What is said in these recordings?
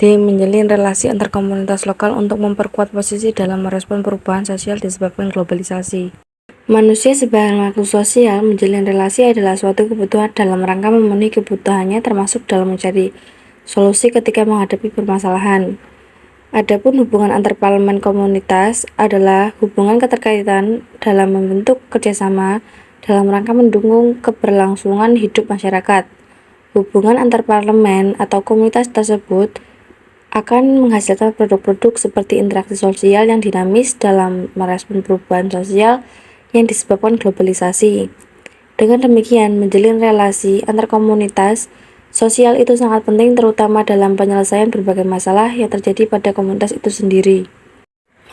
D. Menjalin relasi antar komunitas lokal untuk memperkuat posisi dalam merespon perubahan sosial disebabkan globalisasi. Manusia sebagai makhluk sosial, menjalin relasi adalah suatu kebutuhan dalam rangka memenuhi kebutuhannya termasuk dalam mencari solusi ketika menghadapi permasalahan. Adapun hubungan antar parlemen komunitas adalah hubungan keterkaitan dalam membentuk kerjasama dalam rangka mendukung keberlangsungan hidup masyarakat. Hubungan antar parlemen atau komunitas tersebut akan menghasilkan produk-produk seperti interaksi sosial yang dinamis dalam merespon perubahan sosial yang disebabkan globalisasi. Dengan demikian, menjalin relasi antar komunitas sosial itu sangat penting terutama dalam penyelesaian berbagai masalah yang terjadi pada komunitas itu sendiri.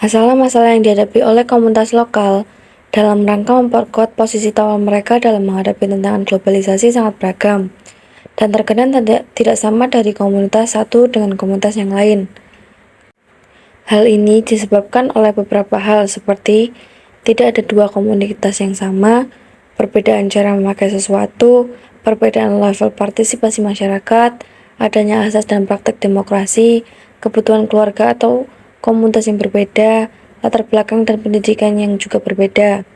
Masalah-masalah yang dihadapi oleh komunitas lokal dalam rangka memperkuat posisi tawar mereka dalam menghadapi tantangan globalisasi sangat beragam dan terkadang tidak sama dari komunitas satu dengan komunitas yang lain. Hal ini disebabkan oleh beberapa hal seperti tidak ada dua komunitas yang sama, perbedaan cara memakai sesuatu, perbedaan level partisipasi masyarakat, adanya asas dan praktek demokrasi, kebutuhan keluarga atau komunitas yang berbeda, latar belakang dan pendidikan yang juga berbeda.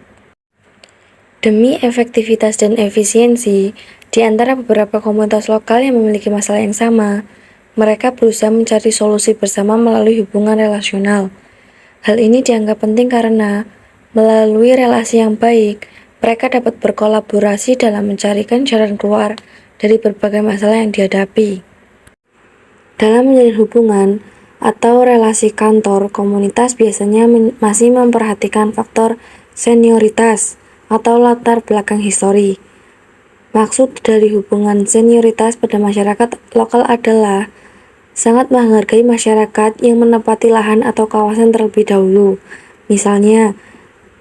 Demi efektivitas dan efisiensi, di antara beberapa komunitas lokal yang memiliki masalah yang sama, mereka berusaha mencari solusi bersama melalui hubungan relasional. Hal ini dianggap penting karena melalui relasi yang baik, mereka dapat berkolaborasi dalam mencarikan jalan keluar dari berbagai masalah yang dihadapi. Dalam menjalin hubungan atau relasi kantor, komunitas biasanya masih memperhatikan faktor senioritas atau latar belakang histori. Maksud dari hubungan senioritas pada masyarakat lokal adalah sangat menghargai masyarakat yang menempati lahan atau kawasan terlebih dahulu. Misalnya,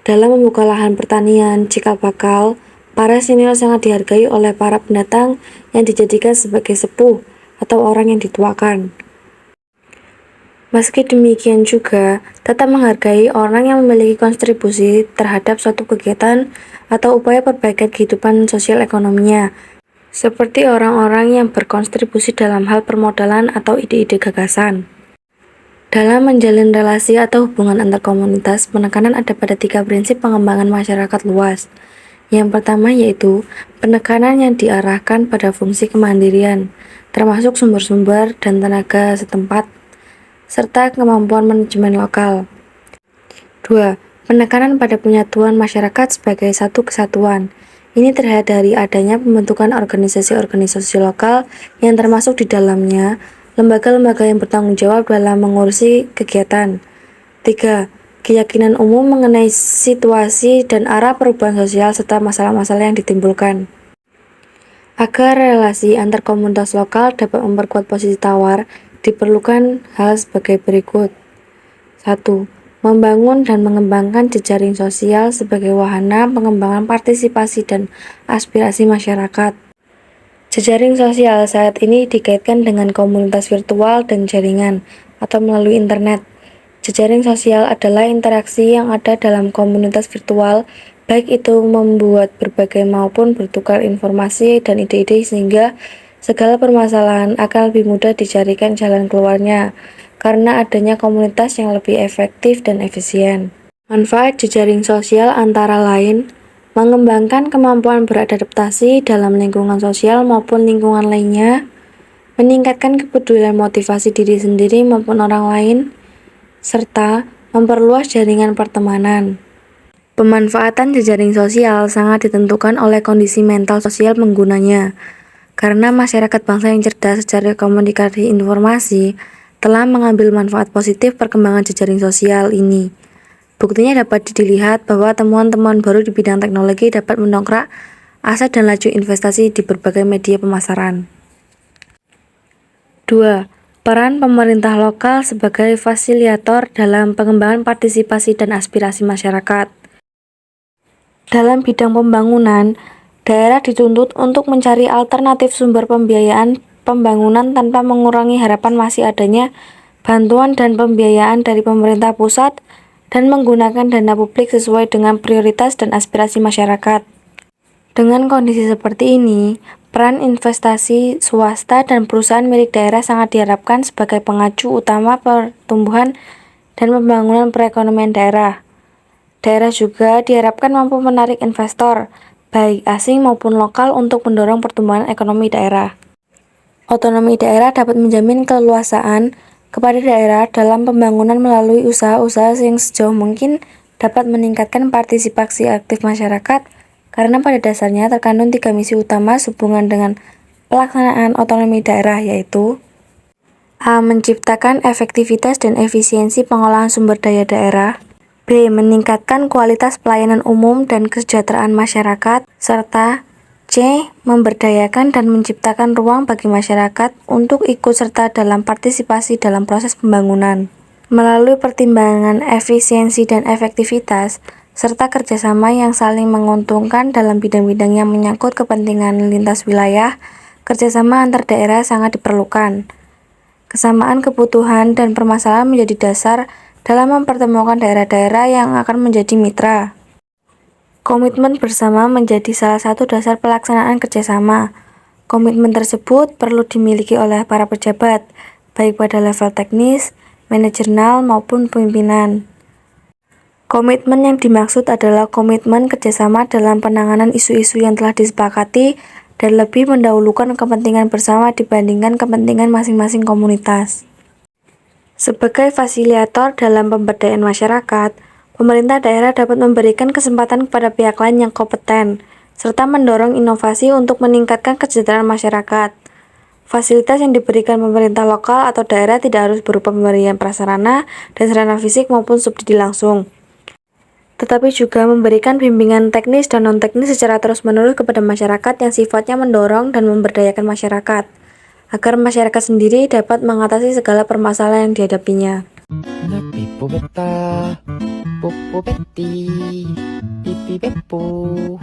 dalam membuka lahan pertanian, cikal bakal, para senior sangat dihargai oleh para pendatang yang dijadikan sebagai sepuh atau orang yang dituakan. Meski demikian juga, tetap menghargai orang yang memiliki kontribusi terhadap suatu kegiatan atau upaya perbaikan kehidupan sosial ekonominya, seperti orang-orang yang berkontribusi dalam hal permodalan atau ide-ide gagasan. Dalam menjalin relasi atau hubungan antar komunitas, penekanan ada pada 3 prinsip pengembangan masyarakat luas. Yang pertama yaitu penekanan yang diarahkan pada fungsi kemandirian, termasuk sumber-sumber dan tenaga setempat, serta kemampuan manajemen lokal. 2. Penekanan pada penyatuan masyarakat sebagai satu kesatuan. Ini terlihat dari adanya pembentukan organisasi-organisasi lokal yang termasuk di dalamnya lembaga-lembaga yang bertanggung jawab dalam mengurusi kegiatan. 3. Keyakinan umum mengenai situasi dan arah perubahan sosial serta masalah-masalah yang ditimbulkan. Agar relasi antar komunitas lokal dapat memperkuat posisi tawar, diperlukan hal sebagai berikut. 1. Membangun dan mengembangkan jejaring sosial sebagai wahana pengembangan partisipasi dan aspirasi masyarakat. Jejaring sosial saat ini dikaitkan dengan komunitas virtual dan jaringan atau melalui internet. Jejaring sosial adalah interaksi yang ada dalam komunitas virtual, baik itu membuat berbagai maupun bertukar informasi dan ide-ide sehingga segala permasalahan akan lebih mudah dicarikan jalan keluarnya karena adanya komunitas yang lebih efektif dan efisien. Manfaat jejaring sosial antara lain mengembangkan kemampuan beradaptasi dalam lingkungan sosial maupun lingkungan lainnya, meningkatkan kepedulian motivasi diri sendiri maupun orang lain, serta memperluas jaringan pertemanan. Pemanfaatan jejaring sosial sangat ditentukan oleh kondisi mental sosial penggunanya. Karena masyarakat bangsa yang cerdas secara komunikasi informasi telah mengambil manfaat positif perkembangan jejaring sosial ini. Buktinya dapat dilihat bahwa temuan-temuan baru di bidang teknologi dapat mendongkrak aset dan laju investasi di berbagai media pemasaran. 2. Peran pemerintah lokal sebagai fasilitator dalam pengembangan partisipasi dan aspirasi masyarakat. Dalam bidang pembangunan, daerah dituntut untuk mencari alternatif sumber pembiayaan pembangunan tanpa mengurangi harapan masih adanya bantuan dan pembiayaan dari pemerintah pusat dan menggunakan dana publik sesuai dengan prioritas dan aspirasi masyarakat. Dengan kondisi seperti ini, peran investasi swasta dan perusahaan milik daerah sangat diharapkan sebagai pengacu utama pertumbuhan dan pembangunan perekonomian daerah. Daerah juga diharapkan mampu menarik investor, baik asing maupun lokal untuk mendorong pertumbuhan ekonomi daerah. Otonomi daerah dapat menjamin keleluasaan kepada daerah dalam pembangunan melalui usaha-usaha yang sejauh mungkin dapat meningkatkan partisipasi aktif masyarakat, karena pada dasarnya terkandung 3 misi utama sehubungan dengan pelaksanaan otonomi daerah, yaitu A. Menciptakan efektivitas dan efisiensi pengolahan sumber daya daerah. B. Meningkatkan kualitas pelayanan umum dan kesejahteraan masyarakat. Serta C. Memberdayakan dan menciptakan ruang bagi masyarakat untuk ikut serta dalam partisipasi dalam proses pembangunan. Melalui pertimbangan efisiensi dan efektivitas, serta kerjasama yang saling menguntungkan dalam bidang-bidang yang menyangkut kepentingan lintas wilayah, kerjasama antar daerah sangat diperlukan. Kesamaan kebutuhan dan permasalahan menjadi dasar dalam mempertemukan daerah-daerah yang akan menjadi mitra. Komitmen bersama menjadi salah satu dasar pelaksanaan kerjasama. Komitmen tersebut perlu dimiliki oleh para pejabat, baik pada level teknis, manajerial, maupun pimpinan. Komitmen yang dimaksud adalah komitmen kerjasama dalam penanganan isu-isu yang telah disepakati dan lebih mendahulukan kepentingan bersama dibandingkan kepentingan masing-masing komunitas. Sebagai fasilitator dalam pemberdayaan masyarakat, pemerintah daerah dapat memberikan kesempatan kepada pihak lain yang kompeten, serta mendorong inovasi untuk meningkatkan kesejahteraan masyarakat. Fasilitas yang diberikan pemerintah lokal atau daerah tidak harus berupa pemberian prasarana dan sarana fisik maupun subsidi langsung, tetapi juga memberikan bimbingan teknis dan non-teknis secara terus-menerus kepada masyarakat yang sifatnya mendorong dan memberdayakan masyarakat, agar masyarakat sendiri dapat mengatasi segala permasalahan yang dihadapinya. Pipo beta, popo beti, pipi bepo.